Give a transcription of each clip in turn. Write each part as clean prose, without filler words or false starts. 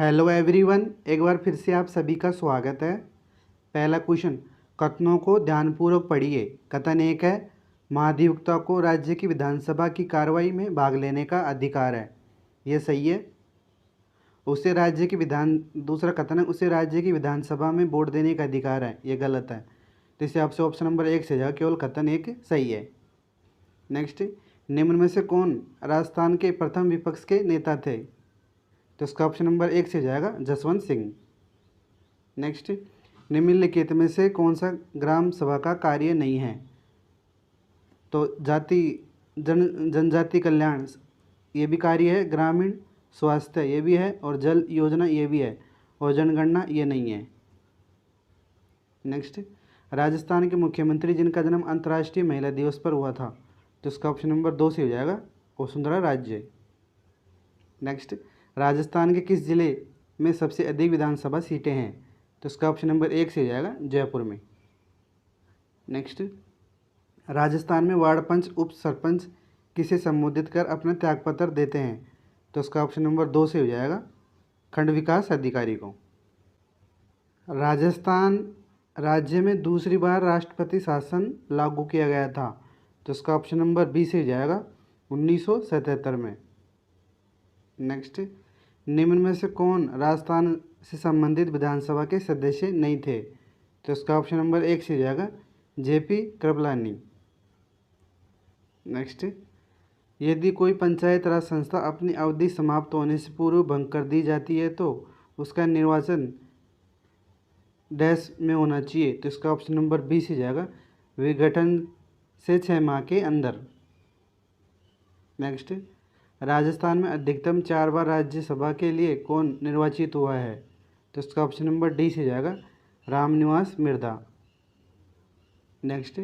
Hello everyone, एक बार फिर से आप सभी का स्वागत है। पहला क्वेश्चन, कथनों को ध्यानपूर्वक पढ़िए। कथन एक है, महाधिवक्ता को राज्य की विधानसभा की कार्रवाई में भाग लेने का अधिकार है। ये सही है। दूसरा कथन है, उसे राज्य की विधानसभा में वोट देने का अधिकार है। ये गलत है। तो इससे आपसे ऑप्शन नंबर 1 से जाएगा, केवल कथन एक सही है। नेक्स्ट, निम्न में से कौन राजस्थान के प्रथम विपक्ष के नेता थे? तो इसका ऑप्शन नंबर 1 से जाएगा, जसवंत सिंह। नेक्स्ट, निम्नलिखित में से कौन सा ग्राम सभा का कार्य नहीं है? तो जनजाति कल्याण ये भी कार्य है, ग्रामीण स्वास्थ्य ये भी है, और जल योजना ये भी है, और जनगणना ये नहीं है। नेक्स्ट, राजस्थान के मुख्यमंत्री जिनका जन्म अंतर्राष्ट्रीय महिला दिवस पर हुआ था? तो इसका ऑप्शन नंबर 2 से हो जाएगा, वसुंधरा राजे। नेक्स्ट, राजस्थान के किस जिले में सबसे अधिक विधानसभा सीटें हैं? तो इसका ऑप्शन नंबर 1 से हो जाएगा, जयपुर में। नेक्स्ट, राजस्थान में वार्ड पंच उप सरपंच किसे संबोधित कर अपना त्यागपत्र देते हैं? तो इसका ऑप्शन नंबर 2 से हो जाएगा, खंड विकास अधिकारी को। राजस्थान राज्य में दूसरी बार राष्ट्रपति शासन लागू किया गया था? तो इसका ऑप्शन नंबर बी से हो जाएगा, 1977 में। नेक्स्ट, निम्न में से कौन राजस्थान से संबंधित विधानसभा के सदस्य नहीं थे? तो इसका ऑप्शन नंबर 1 से जाएगा, जेपी कृपलानी। नेक्स्ट, यदि कोई पंचायत राज संस्था अपनी अवधि समाप्त होने से पूर्व भंग कर दी जाती है तो उसका निर्वाचन डैश में होना चाहिए? तो इसका ऑप्शन नंबर बी से जाएगा, विघटन से 6 माह के अंदर। नेक्स्ट, राजस्थान में अधिकतम 4 बार राज्यसभा के लिए कौन निर्वाचित हुआ है? तो इसका ऑप्शन नंबर डी से जाएगा, रामनिवास मिर्धा। नेक्स्ट,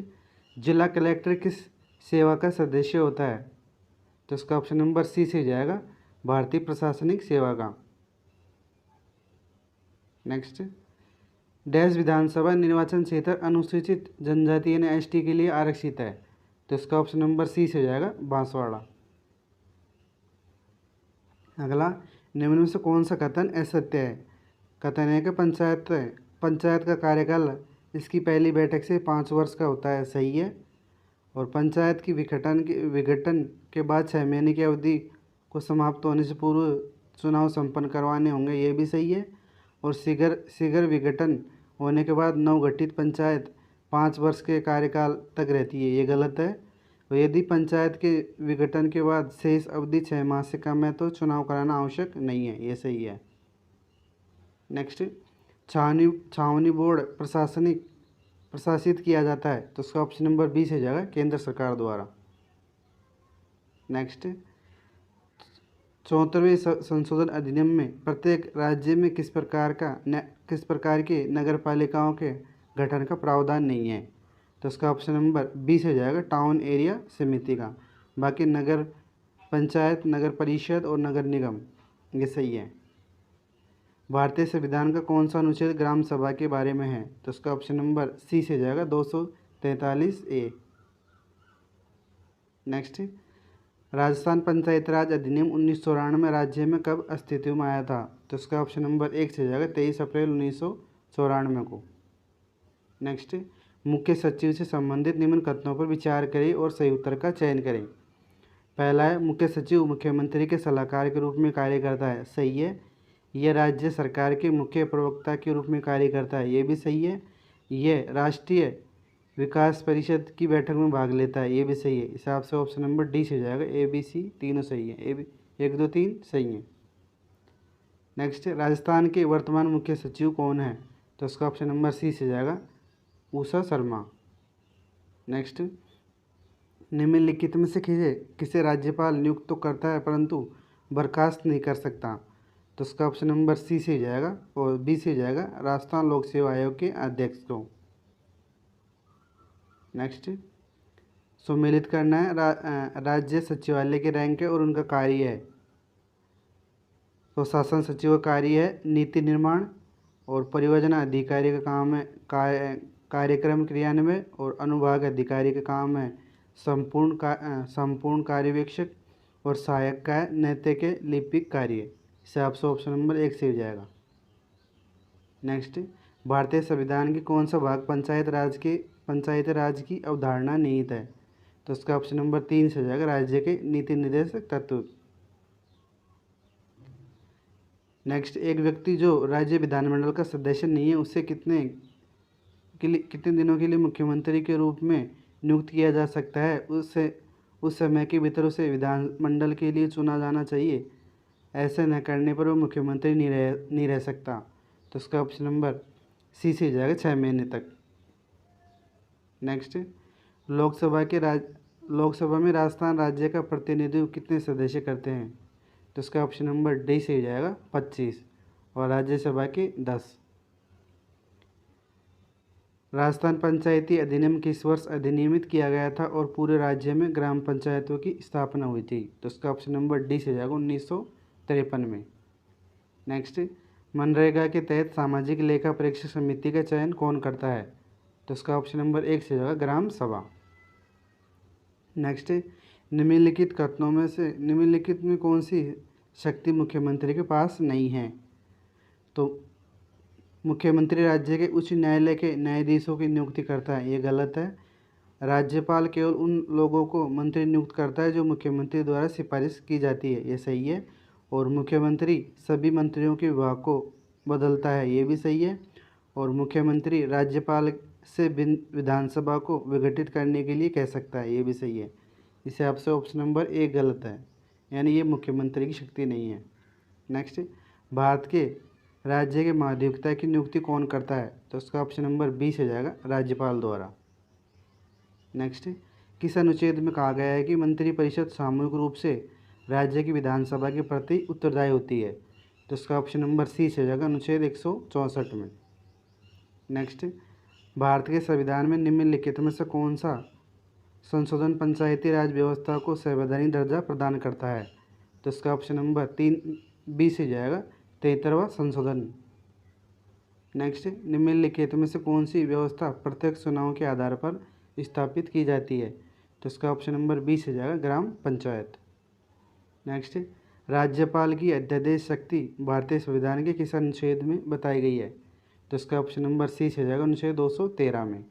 जिला कलेक्टर किस सेवा का सदस्य होता है? तो इसका ऑप्शन नंबर सी से जाएगा, भारतीय प्रशासनिक सेवा का। नेक्स्ट, डैश विधानसभा निर्वाचन क्षेत्र अनुसूचित जनजाति यानी एसटी के लिए आरक्षित है? तो इसका ऑप्शन नंबर सी से जाएगा, बांसवाड़ा। अगला, निम्न में से कौन सा कथन असत्य है? कथन है कि पंचायत का कार्यकाल इसकी पहली बैठक से 5 वर्ष का होता है। सही है। और पंचायत की विघटन के बाद 6 महीने की अवधि को समाप्त होने से पूर्व चुनाव संपन्न करवाने होंगे। ये भी सही है। और शीघ्र विघटन होने के बाद नवगठित पंचायत 5 वर्ष के कार्यकाल तक रहती है। ये गलत है। और यदि पंचायत के विघटन के बाद शेष अवधि 6 माह से कम है तो चुनाव कराना आवश्यक नहीं है। ये सही है। नेक्स्ट, छावनी बोर्ड प्रशासित किया जाता है? तो उसका ऑप्शन नंबर बी से जाएगा, केंद्र सरकार द्वारा। नेक्स्ट, 74वें संशोधन अधिनियम में प्रत्येक राज्य में किस प्रकार के नगर पालिकाओं के गठन का प्रावधान नहीं है? तो उसका ऑप्शन नंबर बी से जाएगा, टाउन एरिया समिति का। बाकी नगर पंचायत, नगर परिषद और नगर निगम ये सही है। भारतीय संविधान का कौन सा अनुच्छेद ग्राम सभा के बारे में है? तो उसका ऑप्शन नंबर सी से जाएगा, 243A। नेक्स्ट, राजस्थान पंचायत राज अधिनियम 1994 में राज्य में कब अस्तित्व में आया था? तो उसका ऑप्शन नंबर 1 से जाएगा, 23 अप्रैल 1994 को। नेक्स्ट, मुख्य सचिव से संबंधित निम्न कथनों पर विचार करें और सही उत्तर का चयन करें। पहला है, मुख्य सचिव मुख्यमंत्री के सलाहकार के रूप में कार्य करता है। सही है। यह राज्य सरकार के मुख्य प्रवक्ता के रूप में कार्य करता है। ये भी सही है। यह राष्ट्रीय विकास परिषद की बैठक में भाग लेता है। ये भी सही है। इस हिसाब से ऑप्शन नंबर डी से जाएगा, ए बी सी तीनों सही है। 1 2 3 सही है। नेक्स्ट, राजस्थान के वर्तमान मुख्य सचिव कौन है? तो उसका ऑप्शन नंबर सी से जाएगा, उषा शर्मा। नेक्स्ट, निम्नलिखित में से किसे राज्यपाल नियुक्त तो करता है परंतु बर्खास्त नहीं कर सकता? तो उसका ऑप्शन नंबर सी से जाएगा, और बी से जाएगा, राजस्थान लोक सेवा आयोग के अध्यक्ष को। नेक्स्ट, सम्मिलित करना है राज्य सचिवालय के रैंक है और उनका कार्य है। तो शासन सचिव का कार्य है नीति निर्माण, और परियोजना अधिकारी का काम है कार्यक्रम क्रियान्वयन, और अनुभाग अधिकारी का काम है संपूर्ण कार्यवेक्षक, और सहायक का है नैतिक लिपिक कार्य। इसे आपसे ऑप्शन नंबर 1 सही हो जाएगा। नेक्स्ट, भारतीय संविधान की कौन सा भाग पंचायत राज की अवधारणा निहित है? तो इसका ऑप्शन नंबर 3 से हो जाएगा, राज्य के नीति निर्देशक तत्व। नेक्स्ट, एक व्यक्ति जो राज्य विधानमंडल का सदस्य नहीं है उसे कितने दिनों के लिए मुख्यमंत्री के रूप में नियुक्त किया जा सकता है? उस समय के भीतर उसे विधानमंडल के लिए चुना जाना चाहिए। ऐसे न करने पर वो मुख्यमंत्री नहीं रह सकता। तो इसका ऑप्शन नंबर सी से जाएगा, 6 महीने तक। नेक्स्ट, लोकसभा में राजस्थान राज्य का प्रतिनिधित्व कितने सदस्य करते हैं? तो इसका ऑप्शन नंबर डी से हो जाएगा, 25, और राज्यसभा के 10। राजस्थान पंचायती अधिनियम किस वर्ष अधिनियमित किया गया था और पूरे राज्य में ग्राम पंचायतों की स्थापना हुई थी? तो इसका ऑप्शन नंबर डी से हो जाएगा, 1953 में। नेक्स्ट, मनरेगा के तहत सामाजिक लेखा परीक्षा समिति का चयन कौन करता है? तो इसका ऑप्शन नंबर 1 से होगा, ग्राम सभा। नेक्स्ट, निम्नलिखित में कौन सी शक्ति मुख्यमंत्री के पास नहीं है? तो मुख्यमंत्री राज्य के उच्च न्यायालय के न्यायाधीशों की नियुक्ति करता है, ये गलत है। राज्यपाल केवल उन लोगों को मंत्री नियुक्त करता है जो मुख्यमंत्री द्वारा सिफारिश की जाती है, ये सही है। और मुख्यमंत्री सभी मंत्रियों के विभाग को बदलता है, ये भी सही है। और मुख्यमंत्री राज्यपाल से विधानसभा को विघटित करने के लिए कह सकता है, ये भी सही है। इसे आपसे ऑप्शन नंबर 1 गलत है, यानी ये मुख्यमंत्री की शक्ति नहीं है। नेक्स्ट, भारत के राज्य के महाधिवक्ता की नियुक्ति कौन करता है? तो उसका ऑप्शन नंबर बी से जाएगा, राज्यपाल द्वारा। नेक्स्ट, किस अनुच्छेद में कहा गया है कि मंत्रिपरिषद सामूहिक रूप से राज्य की विधानसभा के प्रति उत्तरदायी होती है? तो इसका ऑप्शन नंबर सी से जाएगा, अनुच्छेद 164 में। नेक्स्ट, भारत के संविधान में निम्नलिखित में से कौन सा संशोधन पंचायती राज व्यवस्था को संवैधानिक दर्जा प्रदान करता है? तो इसका ऑप्शन नंबर 3 बी से जाएगा, 73वां संशोधन। नेक्स्ट, निम्नलिखित में से कौन सी व्यवस्था प्रत्यक्ष चुनाव के आधार पर स्थापित की जाती है? तो इसका ऑप्शन नंबर बी से जाएगा, ग्राम पंचायत। नेक्स्ट, राज्यपाल की अध्यादेश शक्ति भारतीय संविधान के किस अनुच्छेद में बताई गई है? तो इसका ऑप्शन नंबर सी से जाएगा, अनुच्छेद 213 में।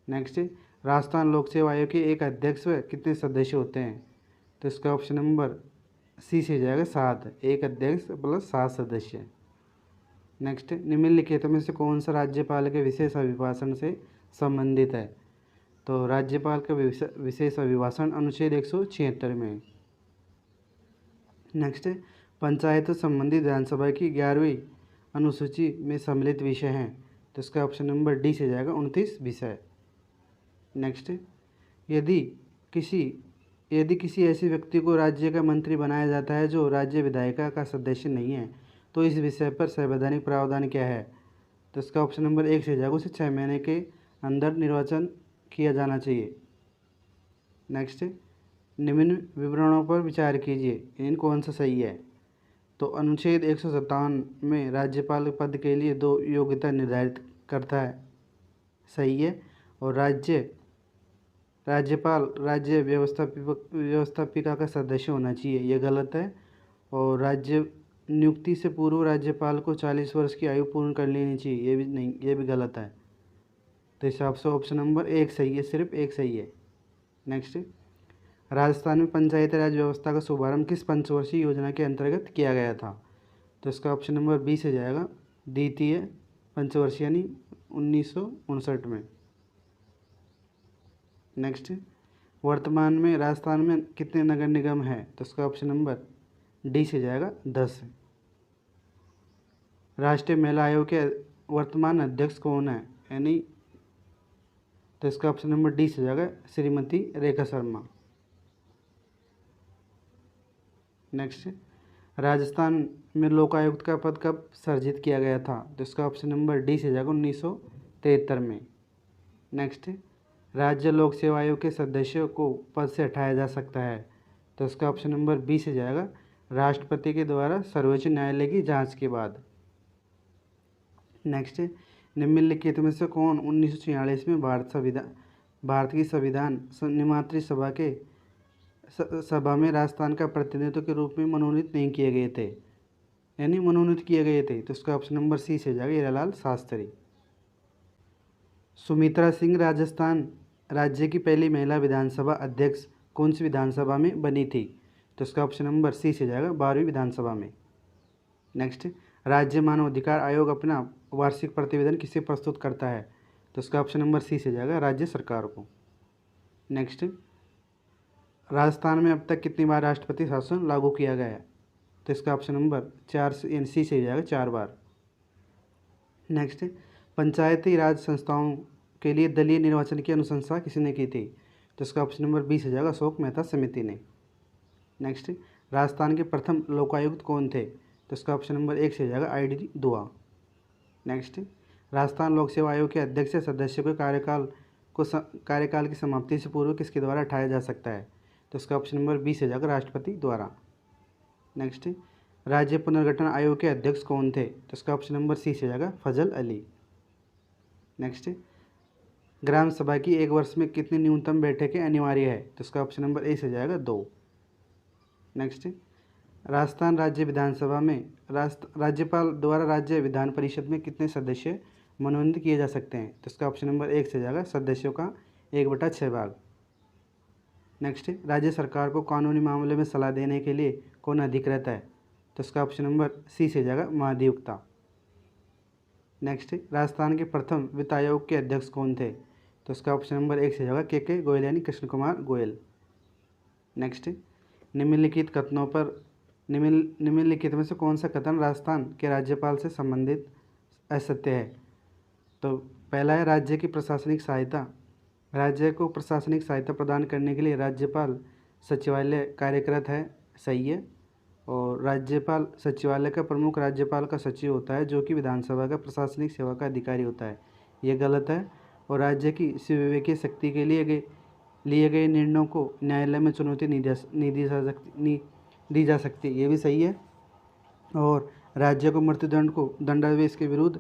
नेक्स्ट, राजस्थान लोक सेवा आयोग के एक अध्यक्ष व कितने सदस्य होते हैं? तो इसका ऑप्शन नंबर सी से जाएगा, 7, एक अध्यक्ष प्लस 7 सदस्य। नेक्स्ट, निम्नलिखित में से कौन सा राज्यपाल के विशेष अभिभाषण से संबंधित है? तो राज्यपाल का विशेष अभिभाषण अनुच्छेद 176 में है। नेक्स्ट, पंचायत संबंधी विधानसभा की 11वीं अनुसूची में सम्मिलित विषय हैं? तो इसका ऑप्शन नंबर डी से जाएगा, 29 विषय। नेक्स्ट, यदि किसी ऐसे व्यक्ति को राज्य का मंत्री बनाया जाता है जो राज्य विधायिका का सदस्य नहीं है, तो इस विषय पर संवैधानिक प्रावधान क्या है? तो इसका ऑप्शन नंबर 1 से जाएगा, उसे 6 महीने के अंदर निर्वाचन किया जाना चाहिए। नेक्स्ट, निम्न विवरणों पर विचार कीजिए, इन कौन सा सही है? तो अनुच्छेद 157 में राज्यपाल पद के लिए 2 योग्यता निर्धारित करता है, सही है। और राज्यपाल राज्य व्यवस्थापिका का सदस्य होना चाहिए, ये गलत है। और राज्य नियुक्ति से पूर्व राज्यपाल को 40 वर्ष की आयु पूर्ण कर लेनी चाहिए, ये भी नहीं, ये भी गलत है। तो हिसाब से ऑप्शन नंबर 1 सही है, सिर्फ 1 सही है। नेक्स्ट, राजस्थान में पंचायती राज व्यवस्था का शुभारंभ किस पंचवर्षीय योजना के अंतर्गत किया गया था? तो इसका ऑप्शन नंबर बी से जाएगा, द्वितीय पंचवर्षीय, यानी 1959 में। नेक्स्ट, वर्तमान में राजस्थान में कितने नगर निगम हैं? तो इसका ऑप्शन नंबर डी से जाएगा, 10। राष्ट्रीय महिला आयोग के वर्तमान अध्यक्ष कौन है, यानी तो इसका ऑप्शन नंबर डी से जाएगा, श्रीमती रेखा शर्मा। नेक्स्ट, राजस्थान में लोकायुक्त का पद कब सर्जित किया गया था? तो इसका ऑप्शन नंबर डी से जाएगा, 1973 में। नेक्स्ट, राज्य लोक सेवा आयोग के सदस्यों को पद से हटाया जा सकता है? तो इसका ऑप्शन नंबर बी से जाएगा, राष्ट्रपति के द्वारा सर्वोच्च न्यायालय की जांच के बाद। नेक्स्ट, निम्नलिखित में से कौन 1946 में भारत की संविधान निर्मात्री सभा में राजस्थान का प्रतिनिधित्व के रूप में मनोनीत नहीं किए गए थे? यानी मनोनीत किए गए थे, तो इसका ऑप्शन नंबर सी से जाएगा हीरालाल शास्त्री। सुमित्रा सिंह राजस्थान राज्य की पहली महिला विधानसभा अध्यक्ष कौन सी विधानसभा में बनी थी, तो इसका ऑप्शन नंबर सी से जाएगा 12वीं विधानसभा में। नेक्स्ट, राज्य मानव अधिकार आयोग अपना वार्षिक प्रतिवेदन किसे प्रस्तुत करता है, तो इसका ऑप्शन नंबर सी से जाएगा राज्य सरकार को। नेक्स्ट, राजस्थान में अब तक कितनी बार राष्ट्रपति शासन लागू किया गया है, तो इसका ऑप्शन नंबर 4 सी से जाएगा 4 बार। नेक्स्ट, पंचायती राज संस्थाओं के लिए दलीय निर्वाचन की अनुशंसा किसने की थी, तो इसका ऑप्शन नंबर बी से जाएगा अशोक मेहता समिति ने। नेक्स्ट, राजस्थान के प्रथम लोकायुक्त कौन थे, तो इसका ऑप्शन नंबर 1 से जाएगा ID दुआ। नेक्स्ट, राजस्थान लोक सेवा आयोग के अध्यक्ष सदस्य को कार्यकाल की समाप्ति से पूर्व किसके द्वारा हटाया जा सकता है, तो इसका ऑप्शन नंबर बी से जाएगा राष्ट्रपति द्वारा। नेक्स्ट, राज्य पुनर्गठन आयोग के अध्यक्ष कौन थे, तो इसका ऑप्शन नंबर सी से जाएगा फजल अली। नेक्स्ट, ग्राम सभा की एक वर्ष में कितनी न्यूनतम बैठकें अनिवार्य है, तो इसका ऑप्शन नंबर ए से जाएगा 2। नेक्स्ट, राजस्थान राज्य विधानसभा में राज्यपाल द्वारा राज्य विधान परिषद में कितने सदस्य मनोनीत किए जा सकते हैं, तो इसका ऑप्शन नंबर 1 से जाएगा सदस्यों का 1/6 भाग। नेक्स्ट, राज्य सरकार को कानूनी मामले में सलाह देने के लिए कौन अधिकृत है, तो इसका ऑप्शन नंबर सी से जाएगा महाधिवक्ता। नेक्स्ट, राजस्थान के प्रथम वित्त आयोग के अध्यक्ष कौन थे, तो इसका ऑप्शन नंबर 1 से जाएगा के गोयल यानी कृष्ण कुमार गोयल। नेक्स्ट, निम्नलिखित में से कौन सा कथन राजस्थान के राज्यपाल से संबंधित असत्य है, तो पहला है राज्य की प्रशासनिक सहायता, राज्य को प्रशासनिक सहायता प्रदान करने के लिए राज्यपाल सचिवालय कार्यरत है, सही है। और राज्यपाल सचिवालय का प्रमुख राज्यपाल का सचिव होता है जो कि विधानसभा का प्रशासनिक सेवा का अधिकारी होता है, ये गलत है। और राज्य की सुविवेकीय शक्ति के लिए गए निर्णयों को न्यायालय में चुनौती नहीं दी जा सकती, ये भी सही है। और राज्य को मृत्युदंड को दंडादेश के विरुद्ध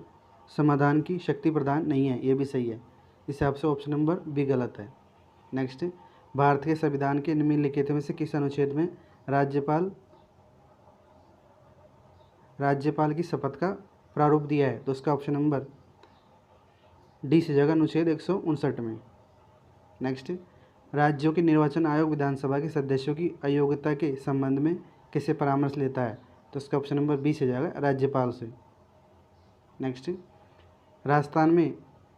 समाधान की शक्ति प्रदान नहीं है, ये भी सही है। इस हिसाब से ऑप्शन नंबर बी गलत है। नेक्स्ट, भारत के संविधान के निम्नलिखित में से किस अनुच्छेद में राज्यपाल की शपथ का प्रारूप दिया है, तो उसका ऑप्शन नंबर डी से जाएगा अनुच्छेद 159 में। नेक्स्ट, राज्यों के निर्वाचन आयोग विधानसभा के सदस्यों की अयोग्यता के संबंध में किससे परामर्श लेता है, तो उसका ऑप्शन नंबर बी से जाएगा राज्यपाल से। नेक्स्ट, राजस्थान में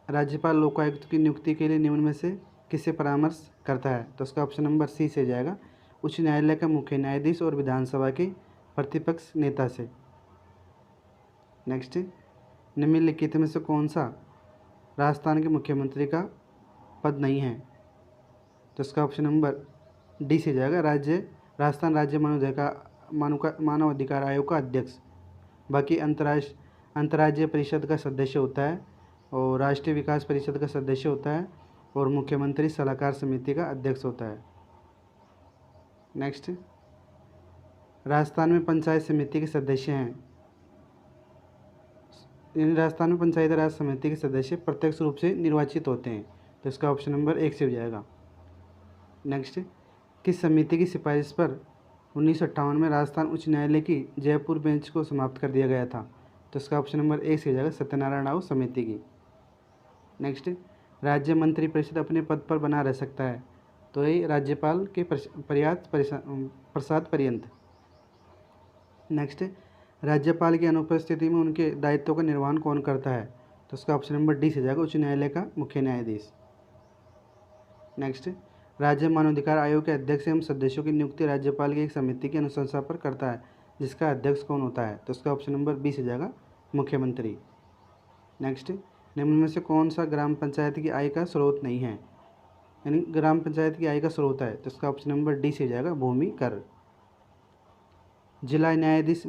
राज्यपाल लोकायुक्त की नियुक्ति के लिए निम्न में से किससे परामर्श करता है, तो उसका ऑप्शन नंबर सी से जाएगा उच्च न्यायालय का मुख्य न्यायाधीश और विधानसभा के प्रतिपक्ष नेता से। नेक्स्ट, निम्नलिखित में से कौन सा राजस्थान के मुख्यमंत्री का पद नहीं है, तो इसका ऑप्शन नंबर डी से जाएगा राजस्थान राज्य मानव अधिकार आयोग का अध्यक्ष। बाकी अंतर्राज्यीय परिषद का सदस्य होता है और राष्ट्रीय विकास परिषद का सदस्य होता है और मुख्यमंत्री सलाहकार समिति का अध्यक्ष होता है। नेक्स्ट, राजस्थान में पंचायत समिति के सदस्य हैं, राजस्थान में पंचायती राज समिति के सदस्य प्रत्यक्ष रूप से निर्वाचित होते हैं, तो इसका ऑप्शन नंबर 1 से हो जाएगा। नेक्स्ट, किस समिति की सिफारिश पर 1958 में राजस्थान उच्च न्यायालय की जयपुर बेंच को समाप्त कर दिया गया था, तो इसका ऑप्शन नंबर 1 से हो जाएगा सत्यनारायण राव समिति की। नेक्स्ट, राज्य मंत्रिपरिषद अपने पद पर बना रह सकता है, तो ये राज्यपाल के प्रसाद पर्यंत। नेक्स्ट, राज्यपाल की अनुपस्थिति में उनके दायित्वों का निर्वहन कौन करता है, तो उसका ऑप्शन नंबर डी से जाएगा उच्च न्यायालय का मुख्य न्यायाधीश। नेक्स्ट, राज्य मानवाधिकार आयोग के अध्यक्ष एवं सदस्यों की नियुक्ति राज्यपाल की एक समिति की अनुशंसा पर करता है, जिसका अध्यक्ष कौन होता है, तो उसका ऑप्शन नंबर बी से जाएगा मुख्यमंत्री। नेक्स्ट, निम्न में से कौन सा ग्राम पंचायत की आय का स्रोत नहीं है, यानी ग्राम पंचायत की आय का स्रोत है, तो उसका ऑप्शन नंबर डी से जाएगा भूमि कर। जिला न्यायाधीश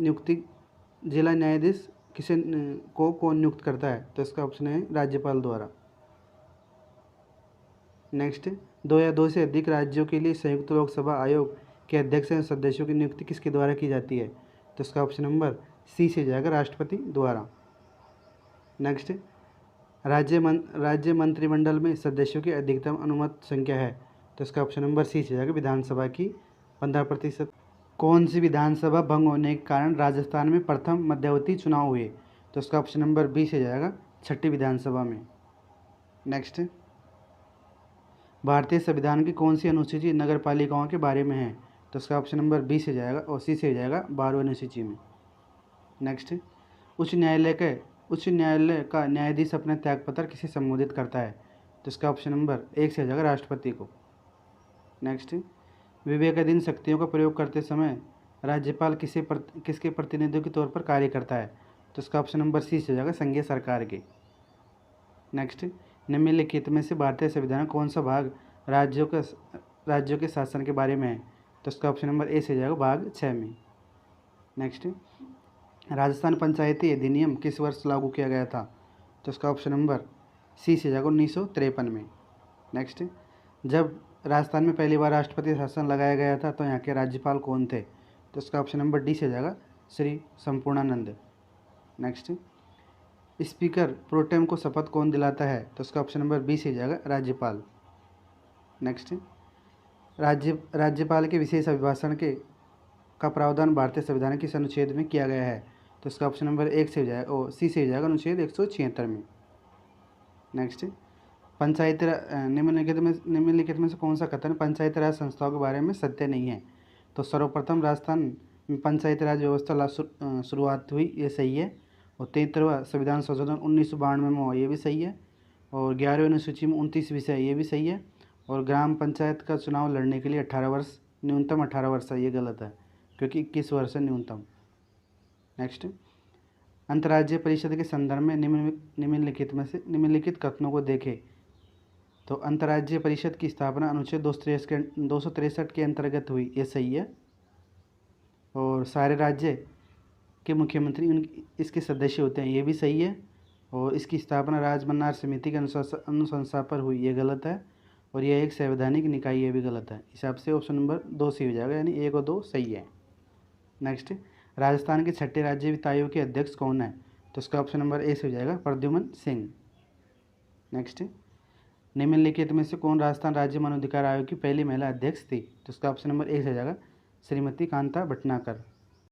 कौन नियुक्त करता है, तो इसका ऑप्शन है राज्यपाल द्वारा। नेक्स्ट, 2 या 2 से अधिक राज्यों के लिए संयुक्त लोकसभा आयोग के अध्यक्ष एवं सदस्यों की नियुक्ति किसके द्वारा की जाती है, तो इसका ऑप्शन नंबर सी से जाएगा राष्ट्रपति द्वारा। नेक्स्ट, राज्य मंत्रिमंडल में सदस्यों की अधिकतम अनुमत संख्या है, तो इसका ऑप्शन नंबर सी से जाएगा विधानसभा की 15%। कौन सी विधानसभा भंग होने के कारण राजस्थान में प्रथम मध्यावधि चुनाव हुए? तो इसका ऑप्शन नंबर बी से जाएगा, छठी विधानसभा में। नेक्स्ट, भारतीय संविधान की कौन सी अनुसूची नगर पालिकाओं के बारे में है? तो इसका ऑप्शन नंबर बी से जाएगा और सी से जाएगा 12वीं अनुसूची में। नेक्स्ट, उच्च न्यायालय का न्यायाधीश अपना त्यागपत्र किसे संबोधित करता है? तो इसका ऑप्शन नंबर एक से जाएगा, राष्ट्रपति को। नेक्स्ट, विवेकाधीन शक्तियों का प्रयोग करते समय राज्यपाल किसके प्रतिनिधियों के तौर पर कार्य करता है? तो इसका ऑप्शन नंबर सी से जाएगा, संघीय सरकार के। नेक्स्ट, निम्नलिखित में से भारतीय संविधान कौन सा भाग राज्यों के शासन के बारे में है? तो इसका ऑप्शन नंबर ए से जाएगा, भाग 6 में। नेक्स्ट, राजस्थान पंचायती अधिनियम किस वर्ष लागू किया गया था? तो इसका ऑप्शन नंबर सी से जाएगा, 1953 में। नेक्स्ट, जब राजस्थान में पहली बार राष्ट्रपति शासन लगाया गया था तो यहाँ के राज्यपाल कौन थे? तो इसका ऑप्शन नंबर डी से जाएगा, Shri Sampurnanand. Next, speaker pro tem को शपथ कौन दिलाता है? तो इसका ऑप्शन नंबर बी से जाएगा, राज्यपाल। नेक्स्ट, राज्यपाल के विशेष अभिभाषण का प्रावधान भारतीय संविधान किस अनुच्छेद में किया गया है? तो इसका ऑप्शन नंबर एक से जाएगा और सी से जाएगा, अनुच्छेद 176 में। नेक्स्ट, पंचायती निम्नलिखित में से कौन सा कथन पंचायती राज संस्थाओं के बारे में सत्य नहीं है? तो सर्वप्रथम राजस्थान में पंचायती राज व्यवस्था शुरुआत हुई, ये सही है। और 73वां संविधान संशोधन 1992 में हुआ, ये भी सही है। और 11वीं अनुसूची में 29 विषय, ये भी सही है। और ग्राम पंचायत का चुनाव लड़ने के लिए 18 वर्ष, न्यूनतम 18 वर्ष है, ये गलत है क्योंकि 21 वर्ष है न्यूनतम। नेक्स्ट, अंतर्राज्यीय परिषद के संदर्भ में निम्नलिखित कथनों को देखें। तो अंतर्राज्यीय परिषद की स्थापना अनुच्छेद 263 के अंतर्गत हुई, ये सही है। और सारे राज्य के मुख्यमंत्री इसके सदस्य होते हैं, ये भी सही है। और इसकी स्थापना राजमन्नार समिति के अनुशंसा पर हुई, ये गलत है। और यह एक संवैधानिक निकाय, ये भी गलत है। हिसाब से ऑप्शन नंबर 2 सही हो जाएगा, यानी 1 और 2 सही है। नेक्स्ट, राजस्थान के छठे राज्य वित्त आयोग के अध्यक्ष कौन है? तो इसका ऑप्शन नंबर ए से हो जाएगा, प्रद्युमन सिंह। नेक्स्ट, निम्नलिखित में से कौन राजस्थान राज्य मानवाधिकार आयोग की पहली महिला अध्यक्ष थी? तो इसका ऑप्शन नंबर ए से हो जाएगा, श्रीमती कांता भटनागर।